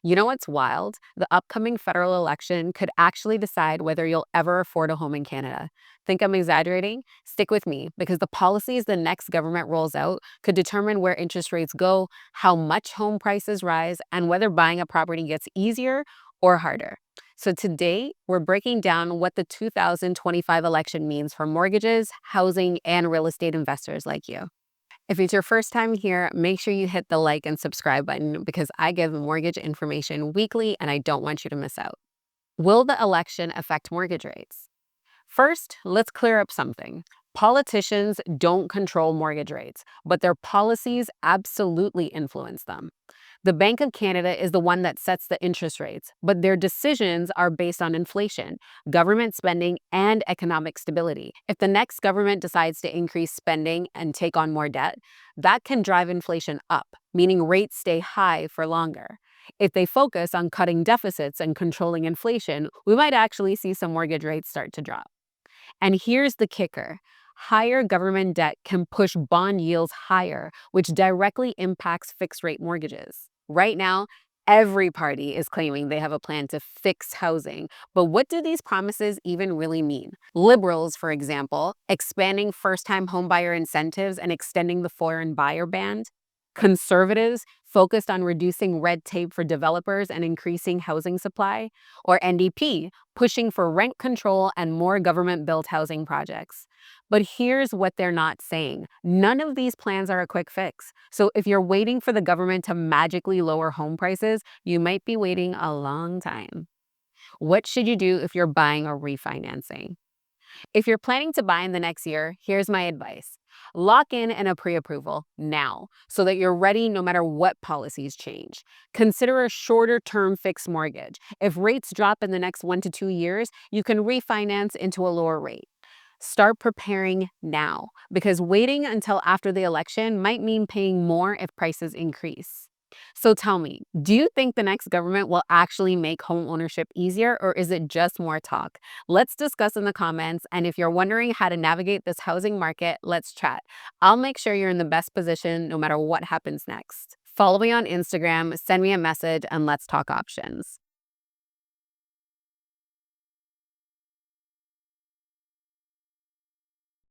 You know what's wild? The upcoming federal election could actually decide whether you'll ever afford a home in Canada. Think I'm exaggerating? Stick with me because the policies the next government rolls out could determine where interest rates go, how much home prices rise, and whether buying a property gets easier or harder. So today, we're breaking down what the 2025 election means for mortgages, housing, and real estate investors like you. If it's your first time here, make sure you hit the like and subscribe button because I give mortgage information weekly and I don't want you to miss out. Will the election affect mortgage rates? First, let's clear up something. Politicians don't control mortgage rates, but their policies absolutely influence them. The Bank of Canada is the one that sets the interest rates, but their decisions are based on inflation, government spending, and economic stability. If the next government decides to increase spending and take on more debt, that can drive inflation up, meaning rates stay high for longer. If they focus on cutting deficits and controlling inflation, we might actually see some mortgage rates start to drop. And here's the kicker. Higher government debt can push bond yields higher, which directly impacts fixed rate mortgages. Right now, every party is claiming they have a plan to fix housing. But what do these promises even really mean? Liberals, for example, expanding first time homebuyer incentives and extending the foreign buyer ban. Conservatives focused on reducing red tape for developers and increasing housing supply. Or NDP pushing for rent control and more government built housing projects. But here's what they're not saying. None of these plans are a quick fix. So if you're waiting for the government to magically lower home prices, you might be waiting a long time. What should you do if you're buying or refinancing? If you're planning to buy in the next year, here's my advice. Lock in a pre-approval now so that you're ready no matter what policies change. Consider a shorter term fixed mortgage. If rates drop in the next 1 to 2 years, you can refinance into a lower rate. Start preparing now because waiting until after the election might mean paying more if prices increase. So tell me, do you think the next government will actually make home ownership easier or is it just more talk? Let's discuss in the comments. And if you're wondering how to navigate this housing market, let's chat. I'll make sure you're in the best position no matter what happens next. Follow me on Instagram, send me a message, and let's talk options.